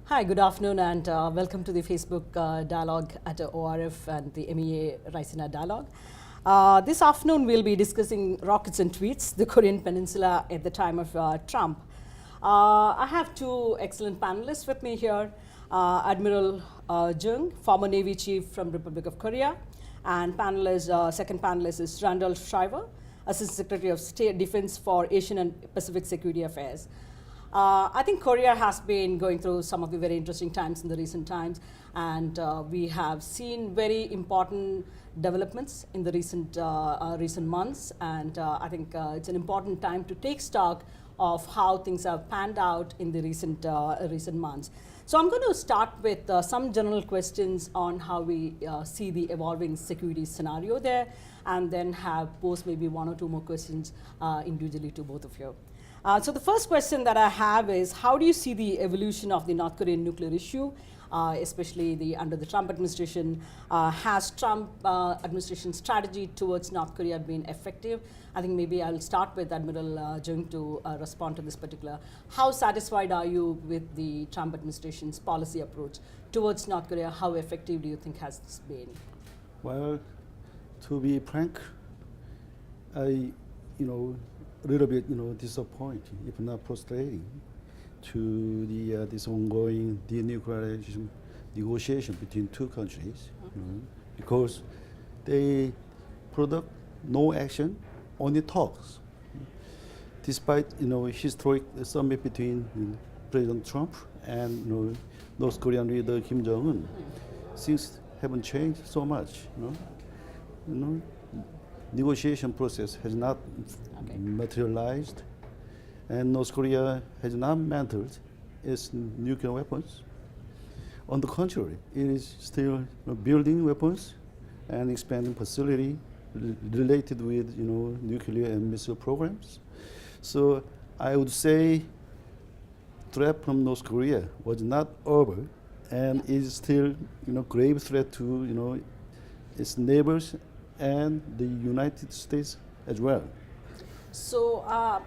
Hi, good afternoon, and welcome to the Facebook dialogue at ORF and the MEA Raisina dialogue. This afternoon, we'll be discussing rockets and tweets, the Korean Peninsula at the time of Trump. I have two excellent panelists with me here, Admiral Jung, former Navy Chief from Republic of Korea, and second panelist is Randall Schriver, Assistant Secretary of State Defense for Asian and Pacific Security Affairs. I think Korea has been going through some of the very interesting times in the recent times, and we have seen very important developments in the recent months, and I think it's an important time to take stock of how things have panned out in the recent months. So I'm going to start with some general questions on how we see the evolving security scenario there, and then pose maybe one or two more questions individually to both of you. So the first question that I have is, how do you see the evolution of the North Korean nuclear issue, especially under the Trump administration? Has Trump administration's strategy towards North Korea been effective? I think maybe I'll start with Admiral Jung to respond to this particular. How satisfied are you with the Trump administration's policy approach towards North Korea? How effective do you think has this been? Well, to be frank, a little bit, disappointing, if not frustrating, to this ongoing denuclearization negotiation between two countries, because they product no action, only talks. Despite historic summit between President Trump and North Korean leader Kim Jong-un, things haven't changed so much. Negotiation process has not materialized, and North Korea has not mastered its nuclear weapons. On the contrary, it is still building weapons and expanding facility related with nuclear and missile programs. So I would say threat from North Korea was not over, and is still grave threat to its neighbors and the United States as well. So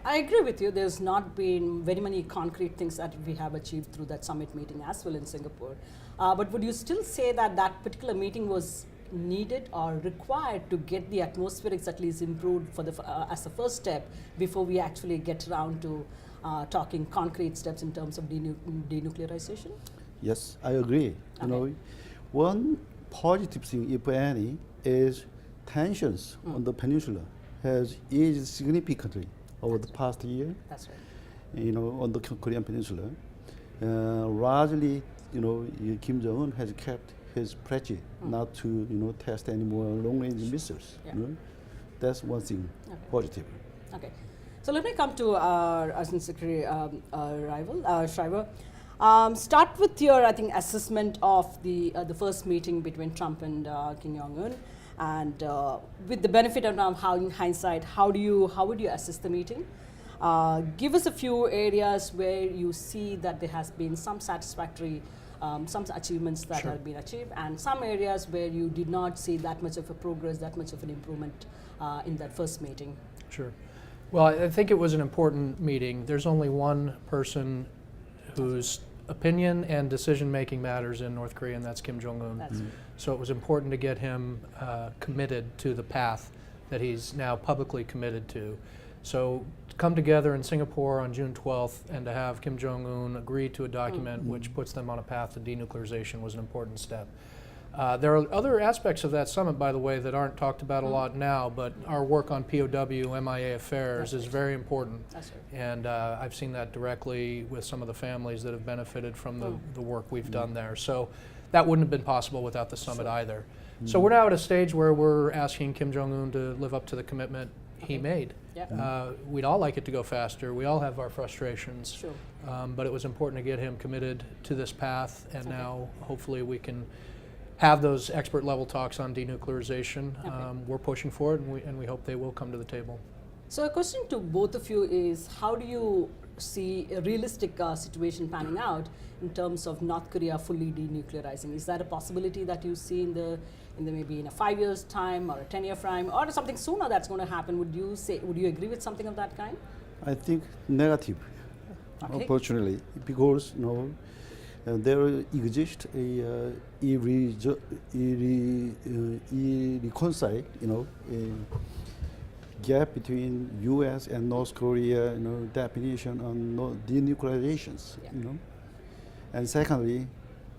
I agree with you. There's not been very many concrete things that we have achieved through that summit meeting as well in Singapore. But would you still say that that particular meeting was needed or required to get the atmospherics at least improved for as a first step before we actually get around to talking concrete steps in terms of denuclearization? Yes, I agree. One positive thing, if any, is tensions on the peninsula has eased significantly over the past year. That's right. On the Korean peninsula, largely, Kim Jong-un has kept his pledge not to test any more long-range missiles. Yeah. That's one thing positive. Okay, so let me come to our Assistant Secretary Schriver. Start with your, I think, assessment of the first meeting between Trump and Kim Jong-un, and with the benefit of now, how in hindsight, how would you assess the meeting? Give us a few areas where you see that there has been some satisfactory, some achievements that have been achieved, and some areas where you did not see that much of a progress, that much of an improvement in that first meeting. Sure. Well, I think it was an important meeting. There's only one person whose opinion and decision-making matters in North Korea, and that's Kim Jong-un. So it was important to get him committed to the path that he's now publicly committed to. So to come together in Singapore on June 12th and to have Kim Jong-un agree to a document which puts them on a path to denuclearization was an important step. There are other aspects of that summit, by the way, that aren't talked about a lot now, but our work on POW, MIA affairs is very important. That's right. And I've seen that directly with some of the families that have benefited from the work we've done there. So that wouldn't have been possible without the summit either. So we're now at a stage where we're asking Kim Jong-un to live up to the commitment he made. We'd all like it to go faster. We all have our frustrations. Sure. But it was important to get him committed to this path, and now hopefully we can have those expert level talks on denuclearization. We're pushing for it, and we hope they will come to the table. So a question to both of you is, how do you see a realistic situation panning out in terms of North Korea fully denuclearizing? Is that a possibility that you see in the maybe in a 5 years time or a 10-year frame, or something sooner that's going to happen? Would you agree with something of that kind? I think negative, unfortunately, because there exists a irreconciled, gap between U.S. and North Korea, definition on denuclearizations, And secondly,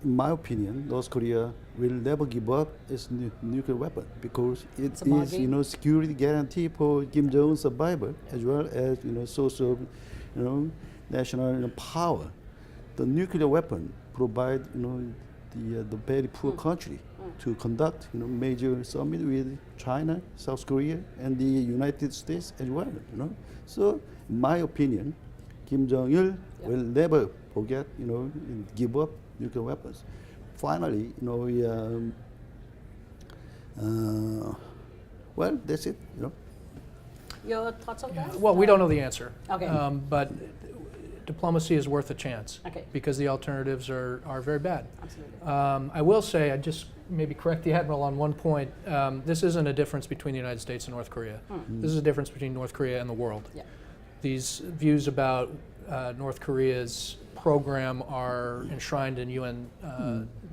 in my opinion, North Korea will never give up its nuclear weapon because it is, security guarantee for Kim Jong-un's survival as well as, source of, national power. The nuclear weapon provide, the very poor country to conduct, major summit with China, South Korea, and the United States as well. So, in my opinion, Kim Jong-il will never forget, give up nuclear weapons. Finally, well, that's it. Your thoughts on that? Well, we don't know the answer. Okay. But diplomacy is worth a chance. Okay. Because the alternatives are very bad. Absolutely. I will say, I just maybe correct the Admiral on one point. This isn't a difference between the United States and North Korea. This is a difference between North Korea and the world. Yeah. These views about North Korea's program are enshrined in UN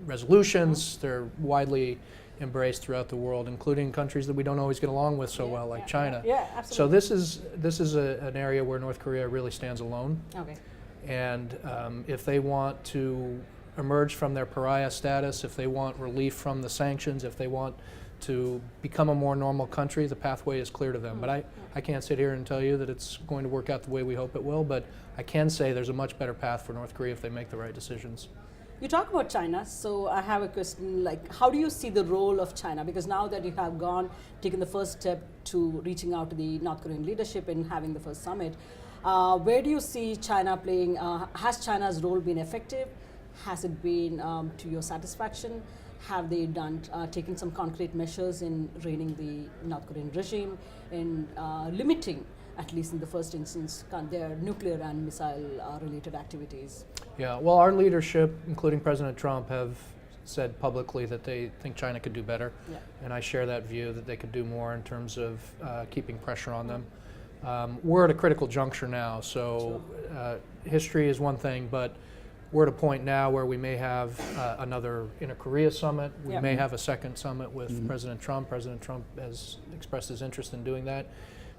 resolutions. They're widely embraced throughout the world, including countries that we don't always get along with so well, like China. Yeah, So absolutely. this is an area where North Korea really stands alone. Okay. And if they want to emerge from their pariah status, if they want relief from the sanctions, if they want to become a more normal country, the pathway is clear to them. But I can't sit here and tell you that it's going to work out the way we hope it will, but I can say there's a much better path for North Korea if they make the right decisions. You talk about China, so I have a question, like how do you see the role of China? Because now that you have taken the first step to reaching out to the North Korean leadership and having the first summit, where do you see China playing? Has China's role been effective? Has it been to your satisfaction? Have they taken some concrete measures in reining the North Korean regime, in limiting, at least in the first instance, their nuclear and missile related activities? Yeah, well, our leadership, including President Trump, have said publicly that they think China could do better. Yeah. And I share that view that they could do more in terms of keeping pressure on them. We're at a critical juncture now, so history is one thing, but we're at a point now where we may have another Inter-Korea summit. We may have a second summit with President Trump. President Trump has expressed his interest in doing that.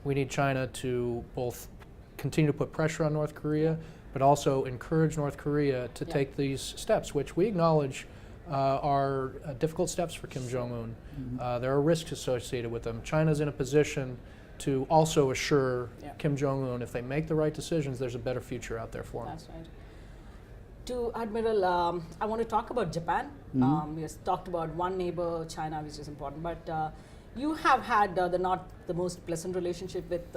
We need China to both continue to put pressure on North Korea, but also encourage North Korea to take these steps, which we acknowledge are difficult steps for Kim Jong-un. There are risks associated with them. China's in a position to also assure Kim Jong-un, if they make the right decisions, there's a better future out there for them. That's right. To Admiral, I want to talk about Japan. We have talked about one neighbor, China, which is important, but you have had not the most pleasant relationship with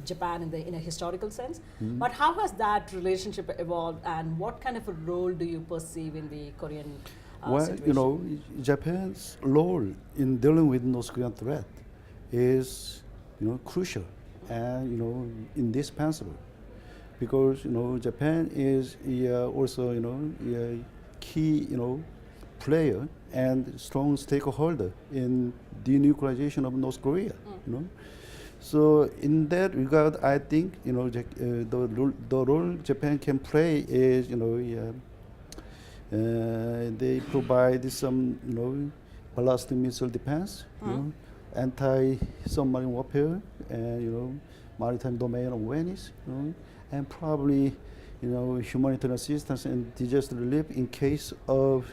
Japan in a historical sense. But how has that relationship evolved, and what kind of a role do you perceive in the Korean situation? Japan's role in dealing with North Korean threat is, crucial and indispensable, because Japan is also a key player and strong stakeholder in denuclearization of North Korea. So in that regard, I think the role Japan can play is they provide some ballistic missile defense, anti-submarine warfare, and maritime domain awareness, and probably humanitarian assistance and disaster relief in case of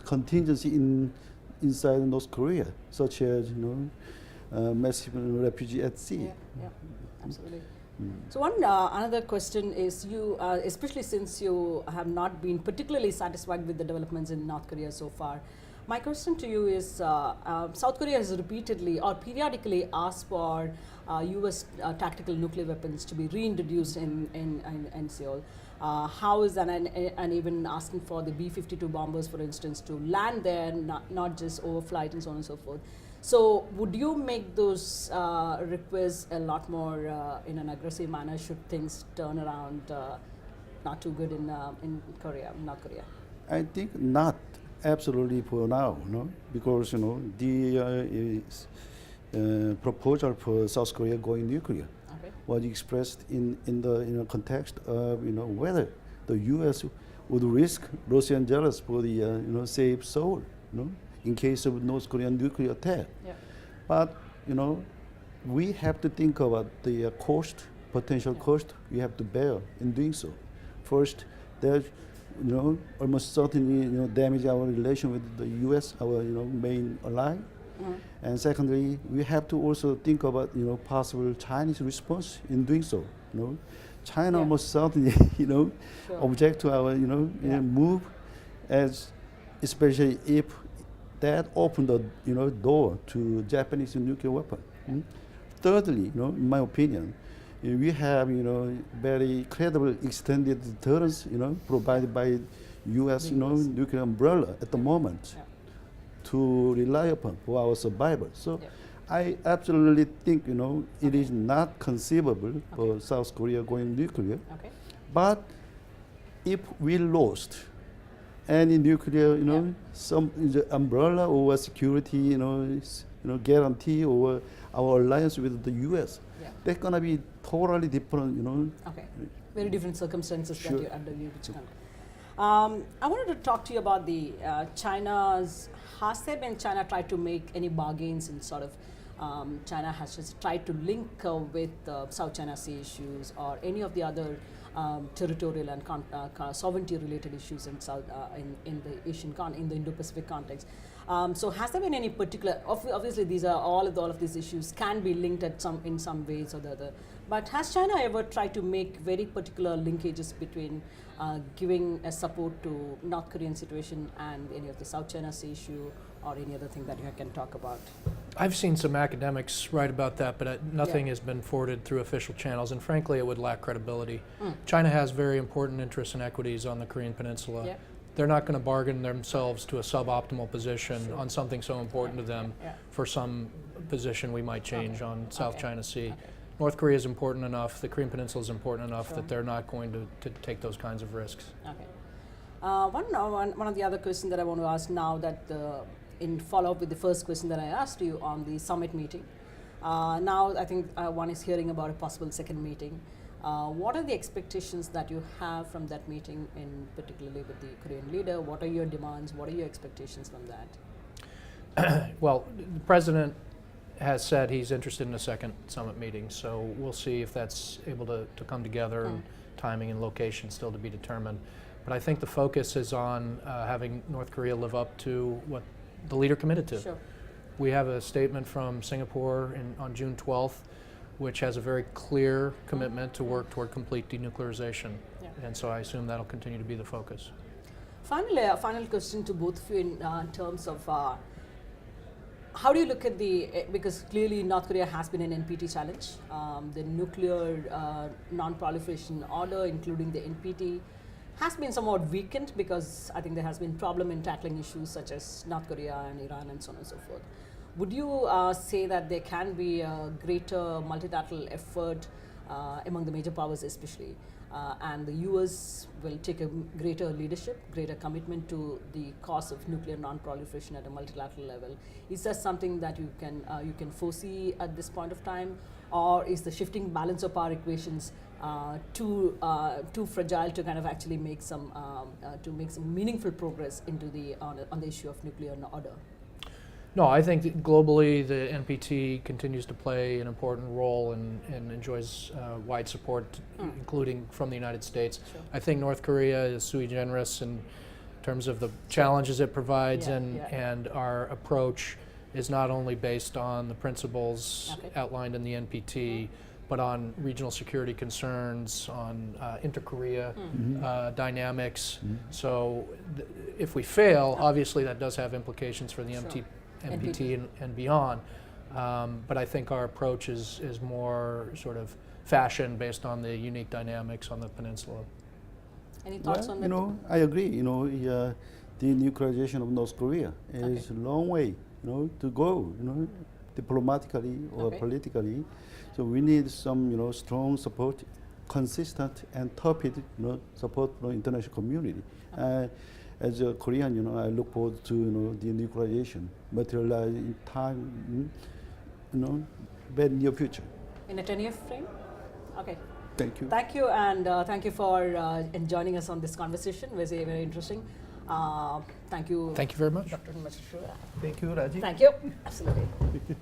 contingency inside North Korea, such as massive refugee at sea. Yeah, absolutely. So another question is, you, especially since you have not been particularly satisfied with the developments in North Korea so far, my question to you is, South Korea has repeatedly or periodically asked for U.S. Tactical nuclear weapons to be reintroduced in Seoul. How is that, and even asking for the B-52 bombers, for instance, to land there, not just overflight and so on and so forth. So would you make those requests a lot more in an aggressive manner should things turn around not too good in North Korea? I think not absolutely for now, because the proposal for South Korea going nuclear was expressed in the context of whether the U.S. would risk Russian jealous for the safe Seoul, in case of North Korean nuclear attack. Yeah. But we have to think about the potential cost we have to bear in doing so. First, there's almost certainly damage our relation with the U.S., our main ally. And secondly, we have to also think about possible Chinese response in doing so. China Yeah. most certainly Sure. object to our move, as especially if that opened the door to Japanese nuclear weapon. Thirdly, in my opinion, we have very credible extended deterrence provided by U.S. nuclear umbrella at the moment Yeah. to rely upon for our survival. So Yeah. I absolutely think it is not conceivable for South Korea going nuclear. Okay. But if we lost any nuclear, some the umbrella or security, guarantee or our alliance with the U.S., Yeah. they're gonna be totally different, Okay. Very different circumstances Sure. that you're under which country. I wanted to talk to you about the China's. Has there been China tried to make any bargains in sort of China has just tried to link with South China Sea issues or any of the other territorial and sovereignty related issues in South in the in the Indo-Pacific context. So has there been any particular? Obviously, these are all of these issues can be linked in some ways or the other. But has China ever tried to make very particular linkages between giving a support to North Korean situation and any of the South China Sea issue or any other thing that you can talk about? I've seen some academics write about that, but nothing has been forwarded through official channels, and frankly, it would lack credibility. China has very important interests and equities on the Korean Peninsula. Yeah. They're not going to bargain themselves to a suboptimal position on something so important to them for some position we might change on South China Sea. Okay. North Korea is important enough, the Korean Peninsula is important enough Sure. that they're not going to take those kinds of risks. Okay. One of the other questions that I want to ask now that in follow-up with the first question that I asked you on the summit meeting. Now I think one is hearing about a possible second meeting. What are the expectations that you have from that meeting, in particularly with the Korean leader? What are your demands? What are your expectations from that? Well, the president has said he's interested in a second summit meeting, so we'll see if that's able to come together. And timing and location still to be determined. But I think the focus is on having North Korea live up to what the leader committed to. Sure. We have a statement from Singapore on June 12th, which has a very clear commitment to work toward complete denuclearization. Yeah. And so I assume that'll continue to be the focus. Finally, a final question to both of you in terms of how do you look at because clearly North Korea has been an NPT challenge. The nuclear non-proliferation order, including the NPT, has been somewhat weakened because I think there has been problem in tackling issues such as North Korea and Iran and so on and so forth. Would you say that there can be a greater multilateral effort among the major powers especially, and the US will take a greater leadership, greater commitment to the cause of nuclear non-proliferation at a multilateral level? Is that something that you can foresee at this point of time, or is the shifting balance of power equations too fragile to kind of actually make some meaningful progress into on the issue of nuclear order? No, I think that globally the NPT continues to play an important role and enjoys wide support, including from the United States. Sure. I think North Korea is sui generis in terms of the challenges it provides, and our approach is not only based on the principles outlined in the NPT, but on regional security concerns, on inter-Korea dynamics. So if we fail, obviously that does have implications for the NPT and beyond. But I think our approach is more sort of fashioned based on the unique dynamics on the peninsula. Any thoughts on that? I agree. The denuclearization of North Korea is a long way, to go, diplomatically or politically. So we need some, strong support, consistent and tepid, support from the international community. As a Korean, I look forward to, denuclearization materialize in time, very near future. In a 10-year frame? Okay. Thank you. Thank you, and thank you for joining us on this conversation. It was very interesting. Thank you. Thank you very much. Dr. Schriver. Thank you, Raji. Thank you. Absolutely.